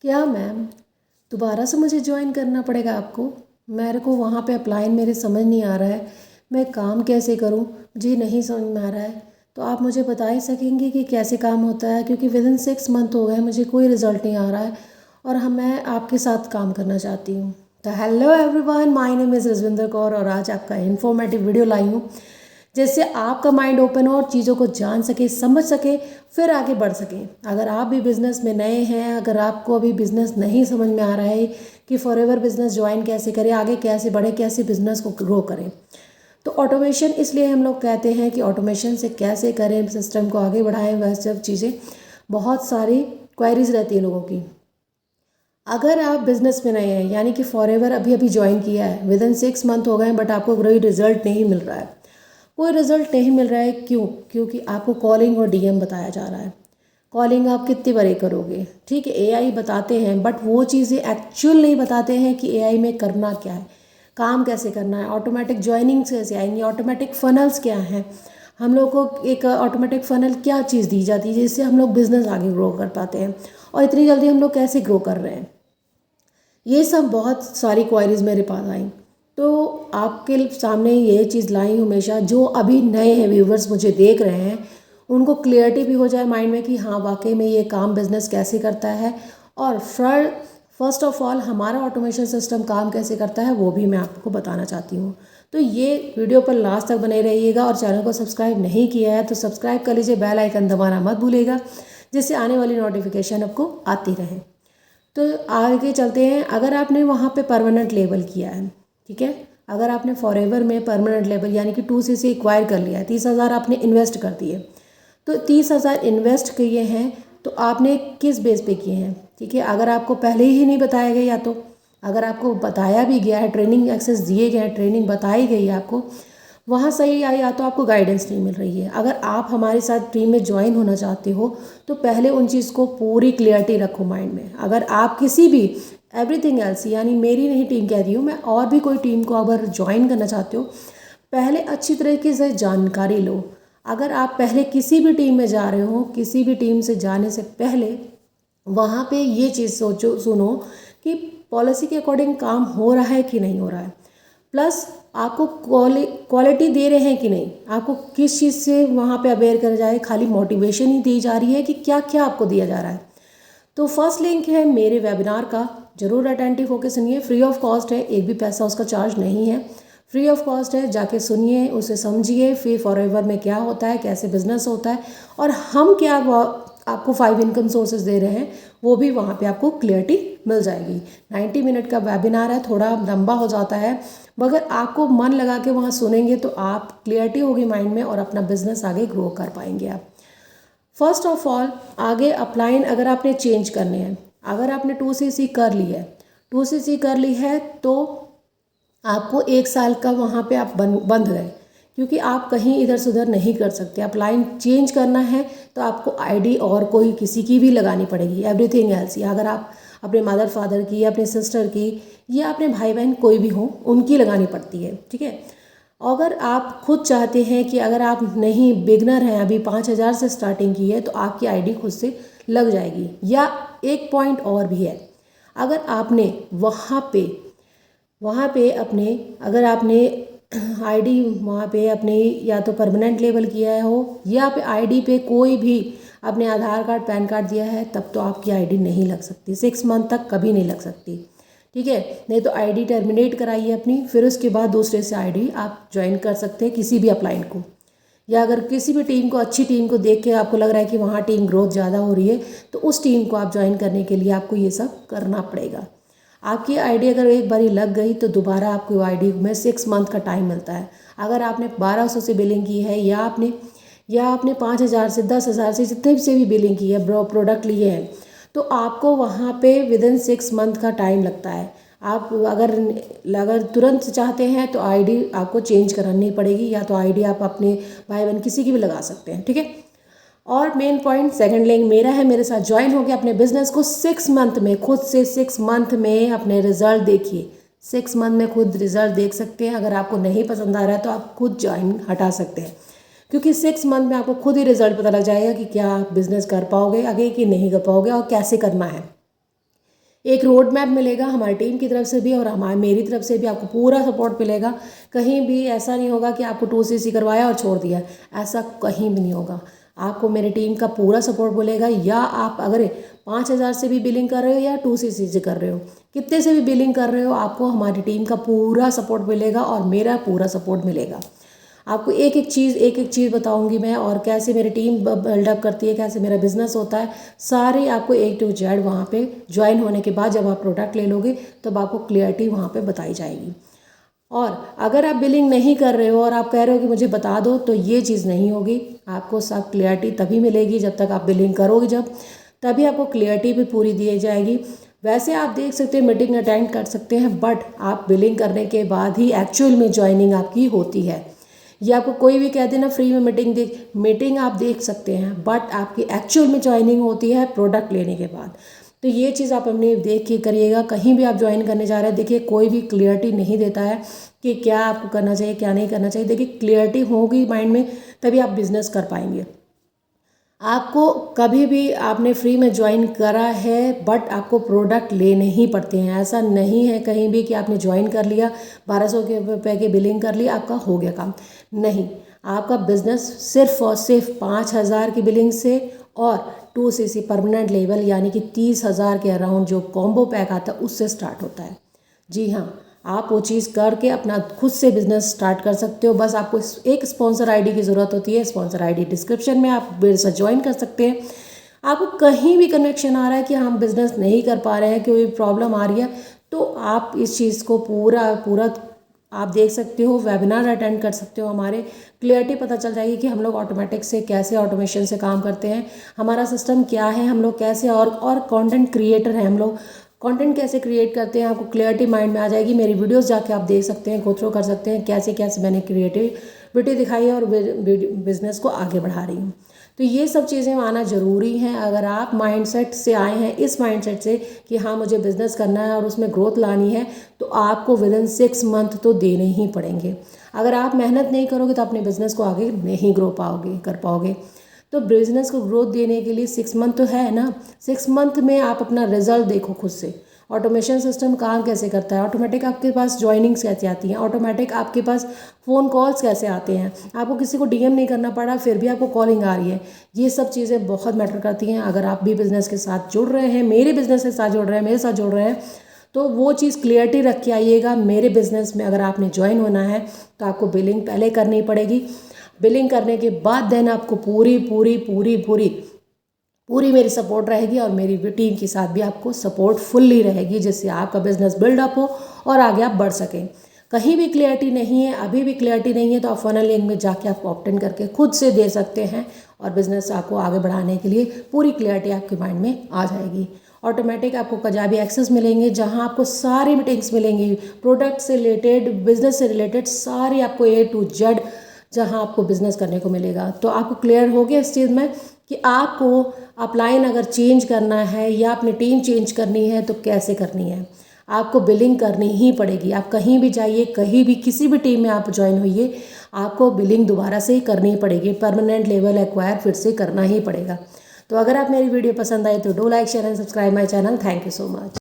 क्या मैम दोबारा से मुझे ज्वाइन करना पड़ेगा आपको? मेरे को वहाँ पे अप्लाई मेरे समझ नहीं आ रहा है, मैं काम कैसे करूँ मुझे नहीं समझ में आ रहा है। तो आप मुझे बता ही सकेंगे कि कैसे काम होता है, क्योंकि विदिन 6 मंथ हो गए मुझे कोई रिज़ल्ट नहीं आ रहा है और मैं आपके साथ काम करना चाहती हूँ। तो hello everyone, my name is Rajwinder Kaur और आज आपका इन्फॉर्मेटिव वीडियो लाई हूँ जिससे आपका माइंड ओपन हो और चीज़ों को जान सके, समझ सके, फिर आगे बढ़ सकें। अगर आप भी बिज़नेस में नए हैं, अगर आपको अभी बिज़नेस नहीं समझ में आ रहा है कि फॉरएवर बिज़नेस ज्वाइन कैसे करें, आगे कैसे बढ़े, कैसे बिज़नेस को ग्रो करें, तो ऑटोमेशन इसलिए हम लोग कहते हैं कि ऑटोमेशन से कैसे करें, सिस्टम को आगे बढ़ाएं, वह सब चीज़ें बहुत सारी क्वेरीज रहती है लोगों की। अगर आप बिज़नेस में नए हैं, यानी कि फॉरएवर अभी अभी ज्वाइन किया है, विदिन 6 मंथ हो गए हैं, बट आपको कोई रिजल्ट नहीं मिल रहा है, कोई रिजल्ट नहीं मिल रहा है, क्यों? क्योंकि आपको कॉलिंग और डीएम बताया जा रहा है। कॉलिंग आप कितनी बार करोगे, ठीक है, एआई बताते हैं, बट वो चीज़ें एक्चुअल नहीं बताते हैं कि एआई में करना क्या है, काम कैसे करना है, ऑटोमेटिक ज्वाइनिंग्स कैसे आएंगी, ऑटोमेटिक फनल्स क्या हैं, हम लोग को एक ऑटोमेटिक फनल क्या चीज़ दी जाती है जिससे हम लोग बिज़नेस आगे ग्रो कर पाते हैं, और इतनी जल्दी हम लोग कैसे ग्रो कर रहे हैं। ये सब बहुत सारी क्वायरीज मेरे पास आई, तो आपके सामने ये चीज़ लाई हूँ हमेशा, जो अभी नए हैं व्यूवर्स मुझे देख रहे हैं, उनको क्लियरिटी भी हो जाए माइंड में कि हाँ वाकई में ये काम बिजनेस कैसे करता है, और फर्स्ट ऑफ ऑल हमारा ऑटोमेशन सिस्टम काम कैसे करता है वो भी मैं आपको बताना चाहती हूँ। तो ये वीडियो पर लास्ट तक बने रहिएगा, और चैनल को सब्सक्राइब नहीं किया है तो सब्सक्राइब कर लीजिए, बेल आइकन दबाना मत भूलिएगा जिससे आने वाली नोटिफिकेशन आपको आती रहे। तो आगे चलते हैं। अगर आपने वहाँ पे परमानेंट लेबल किया है, ठीक है, अगर आपने फॉरएवर में परमानेंट लेबल यानी कि 2CC एक्वायर कर लिया है, 30,000 आपने इन्वेस्ट कर दिए, तो 30,000 इन्वेस्ट किए हैं तो आपने किस बेस पे किए हैं, ठीक है। अगर आपको पहले ही नहीं बताया गया, या तो अगर आपको बताया भी गया है, ट्रेनिंग एक्सेस दिए गए हैं, ट्रेनिंग बताई गई है आपको, वहाँ सही आई, या तो आपको गाइडेंस नहीं मिल रही है। अगर आप हमारे साथ टीम में ज्वाइन होना चाहते हो तो पहले उन चीज़ को पूरी क्लियरिटी रखो माइंड में। अगर आप किसी भी एवरीथिंग एल्स, यानी मेरी नहीं टीम कह रही हूँ मैं, और भी कोई टीम को अगर ज्वाइन करना चाहते हो, पहले अच्छी तरीके से जानकारी लो। अगर आप पहले किसी भी टीम में जा रहे हो, किसी भी टीम से जाने से पहले वहाँ पे ये चीज़ सोचो, सुनो कि पॉलिसी के अकॉर्डिंग काम हो रहा है कि नहीं हो रहा है, प्लस आपको क्वालिटी दे रहे हैं कि नहीं, आपको किस चीज़ से वहाँ पे अवेयर करा जाए, खाली मोटिवेशन ही दी जा रही है कि क्या क्या आपको दिया जा रहा है। तो फर्स्ट लिंक है मेरे वेबिनार का, ज़रूर अटेंटिव होकर सुनिए, फ्री ऑफ कॉस्ट है, एक भी पैसा उसका चार्ज नहीं है, फ्री ऑफ कॉस्ट है, जाके सुनिए, उसे समझिए, फिर फॉरएवर में क्या होता है, कैसे बिजनेस होता है, और हम क्या आपको 5 इनकम सोर्सेज दे रहे हैं, वो भी वहाँ पे आपको क्लियरिटी मिल जाएगी। 90 मिनट का वेबिनार है, थोड़ा लंबा हो जाता है, मगर आपको मन लगा के वहाँ सुनेंगे तो आप क्लियरिटी होगी माइंड में और अपना बिजनेस आगे ग्रो कर पाएंगे आप। फर्स्ट ऑफ ऑल आगे अपलाइन अगर आपने चेंज करने हैं, अगर आपने 2CC कर ली है, 2CC कर ली है तो आपको 1 साल का वहाँ पे आप बंध गए, क्योंकि आप कहीं इधर से उधर नहीं कर सकते। आप लाइन चेंज करना है तो आपको आईडी और कोई किसी की भी लगानी पड़ेगी, एवरीथिंग एल्स, या अगर आप अपने मदर फादर की, अपने सिस्टर की, या अपने भाई बहन कोई भी हो उनकी लगानी पड़ती है, ठीक है। अगर आप खुद चाहते हैं कि अगर आप नहीं बिगनर हैं, अभी 5,000 से स्टार्टिंग की है, तो आपकी आईडी खुद से लग जाएगी। या एक पॉइंट और भी है, अगर आपने वहाँ पे अपने, अगर आपने आईडी वहाँ पे अपने या तो परमानेंट लेबल किया हो, या पे आईडी पे कोई भी अपने आधार कार्ड पैन कार्ड दिया है, तब तो आपकी आईडी नहीं लग सकती, 6 मंथ तक कभी नहीं लग सकती, ठीक है। नहीं तो आईडी टर्मिनेट कराइए अपनी, फिर उसके बाद दूसरे से आईडी आप ज्वाइन कर सकते हैं किसी भी अपलाइन को। या अगर किसी भी टीम को, अच्छी टीम को देख के आपको लग रहा है कि वहाँ टीम ग्रोथ ज़्यादा हो रही है, तो उस टीम को आप ज्वाइन करने के लिए आपको ये सब करना पड़ेगा। आपकी आईडी अगर एक बारी लग गई तो दोबारा आपको आईडी में 6 मंथ का टाइम मिलता है। अगर आपने 1200 से बिलिंग की है, या आपने 5,000 से, 10,000 से, जितने से भी बिलिंग की है, प्रोडक्ट लिए हैं, तो आपको वहाँ पे विदिन 6 मंथ का टाइम लगता है। आप अगर तुरंत चाहते हैं तो आईडी आपको चेंज करानी पड़ेगी, या तो आईडी आप अपने भाई बहन किसी की भी लगा सकते हैं, ठीक है। और मेन पॉइंट सेकंड लिंक मेरा है, मेरे साथ ज्वाइन हो गया, अपने बिजनेस को 6 मंथ में खुद से 6 मंथ में अपने रिजल्ट देखिए। 6 मंथ में खुद रिजल्ट देख सकते हैं। अगर आपको नहीं पसंद आ रहा है तो आप खुद ज्वाइन हटा सकते हैं, क्योंकि 6 मंथ में आपको खुद ही रिजल्ट पता लग जाएगा कि क्या आप बिजनेस कर पाओगे आगे कि नहीं कर पाओगे, और कैसे करना है। एक रोड मैप मिलेगा हमारी टीम की तरफ से भी और मेरी तरफ से भी आपको पूरा सपोर्ट मिलेगा। कहीं भी ऐसा नहीं होगा कि आपको 2CC करवाया और छोड़ दिया, ऐसा कहीं भी नहीं होगा। आपको मेरी टीम का पूरा सपोर्ट मिलेगा। या आप अगर 5,000 से भी बिलिंग कर रहे हो या 2CC से कर रहे हो, कितने से भी बिलिंग कर रहे हो, आपको हमारी टीम का पूरा सपोर्ट मिलेगा और मेरा पूरा सपोर्ट मिलेगा। आपको एक एक चीज़ बताऊंगी मैं, और कैसे मेरी टीम बिल्डअप करती है, कैसे मेरा बिजनेस होता है, सारे आपको A to Z वहाँ पे ज्वाइन होने के बाद जब आप प्रोडक्ट ले लोगे तब आपको क्लियरिटी वहाँ पे बताई जाएगी। और अगर आप बिलिंग नहीं कर रहे हो और आप कह रहे हो कि मुझे बता दो, तो ये चीज़ नहीं होगी। आपको सब क्लियरिटी तभी मिलेगी जब तक आप बिलिंग करोगे, जब तभी आपको क्लियरिटी भी पूरी दी जाएगी। वैसे आप देख सकते हैं मीटिंग अटेंड कर सकते हैं, बट आप बिलिंग करने के बाद ही एक्चुअल में ज्वाइनिंग आपकी होती है। ये आपको कोई भी कह देना फ्री में मीटिंग आप देख सकते हैं, बट आपकी एक्चुअल में ज्वाइनिंग होती है प्रोडक्ट लेने के बाद। तो ये चीज़ आप अपने देख के करिएगा। कहीं भी आप ज्वाइन करने जा रहे हैं, देखिए कोई भी क्लियरिटी नहीं देता है कि क्या आपको करना चाहिए क्या नहीं करना चाहिए। देखिए क्लियरिटी होगी माइंड में तभी आप बिजनेस कर पाएंगे। आपको कभी भी आपने फ्री में ज्वाइन करा है बट आपको प्रोडक्ट लेने ही पड़ते हैं। ऐसा नहीं है कहीं भी कि आपने ज्वाइन कर लिया, 1200 के रुपये की बिलिंग कर लिया, आपका हो गया काम। नहीं, आपका बिजनेस सिर्फ और सिर्फ 5,000 की बिलिंग से और 2CC परमानेंट लेवल यानी कि 30,000 के अराउंड जो कॉम्बो पैक आता है उससे स्टार्ट होता है। जी हाँ, आप वो चीज़ करके अपना खुद से बिजनेस स्टार्ट कर सकते हो। बस आपको एक स्पॉन्सर आईडी की ज़रूरत होती है। स्पॉन्सर आईडी डिस्क्रिप्शन में आप बिजनेस ज्वाइन कर सकते हैं। आपको कहीं भी कनेक्शन आ रहा है कि हम बिज़नेस नहीं कर पा रहे हैं, कोई प्रॉब्लम आ रही है, तो आप इस चीज़ को पूरा आप देख सकते हो, वेबिनार अटेंड कर सकते हो। हमारे क्लियरिटी पता चल जाएगी कि हम लोग ऑटोमेटिक से कैसे ऑटोमेशन से काम करते हैं, हमारा सिस्टम क्या है, हम लोग कैसे और कंटेंट क्रिएटर हैं, हम लोग कंटेंट कैसे क्रिएट करते हैं। आपको क्लियरिटी माइंड में आ जाएगी। मेरी वीडियोस जाके आप देख सकते हैं, गो थ्रू कर सकते हैं कैसे कैसे मैंने क्रिएटिविटी दिखाई है और बिजनेस को आगे बढ़ा रही हूँ। तो ये सब चीज़ें आना ज़रूरी हैं। अगर आप माइंडसेट से आए हैं, इस माइंडसेट से कि हाँ मुझे बिज़नेस करना है और उसमें ग्रोथ लानी है, तो आपको विदिन 6 मंथ तो देने ही पड़ेंगे। अगर आप मेहनत नहीं करोगे तो अपने बिज़नेस को आगे नहीं कर पाओगे। तो बिज़नेस को ग्रोथ देने के लिए 6 मंथ तो है ना। 6 मंथ में आप अपना रिजल्ट देखो खुद से। ऑटोमेशन सिस्टम काम कैसे करता है, ऑटोमेटिक आपके पास ज्वाइनिंग्स कैसे आती हैं, ऑटोमेटिक आपके पास फ़ोन कॉल्स कैसे आते हैं, आपको किसी को DM नहीं करना पड़ा फिर भी आपको कॉलिंग आ रही है। ये सब चीज़ें बहुत मैटर करती हैं। अगर आप भी बिज़नेस के साथ जुड़ रहे हैं, मेरे बिज़नेस के साथ जुड़ रहे हैं, मेरे साथ जुड़ रहे हैं, तो वो चीज़ क्लियरिटी रख के आइएगा। मेरे बिज़नेस में अगर आपने ज्वाइन होना है तो आपको बिलिंग पहले करनी पड़ेगी। बिलिंग करने के बाद देन आपको पूरी मेरी सपोर्ट रहेगी और मेरी टीम के साथ भी आपको सपोर्ट फुल्ली रहेगी, जिससे आपका बिजनेस बिल्डअप हो और आगे आप बढ़ सकें। कहीं भी क्लियरिटी नहीं है, अभी भी क्लियरिटी नहीं है, तो आप फनल लिंक में जाके आप ऑप्ट इन करके खुद से दे सकते हैं और बिजनेस आपको आगे बढ़ाने के लिए पूरी क्लियरिटी आपके माइंड में आ जाएगी। ऑटोमेटिक आपको कजाबी एक्सेस मिलेंगे जहां आपको सारी मीटिंग्स मिलेंगी, प्रोडक्ट से रिलेटेड, बिजनेस से रिलेटेड, सारी आपको A to Z जहां आपको बिजनेस करने को मिलेगा। तो आपको क्लियर हो गया इस चीज़ में कि आपको अपलाइन अगर चेंज करना है या अपनी टीम चेंज करनी है तो कैसे करनी है। आपको बिलिंग करनी ही पड़ेगी। आप कहीं भी जाइए, कहीं भी किसी भी टीम में आप ज्वाइन होइए, आपको बिलिंग दोबारा से ही करनी ही पड़ेगी। परमानेंट लेवल एक्वायर फिर से करना ही पड़ेगा। तो अगर आप मेरी वीडियो पसंद आए तो do like share and subscribe my channel. Thank you so much.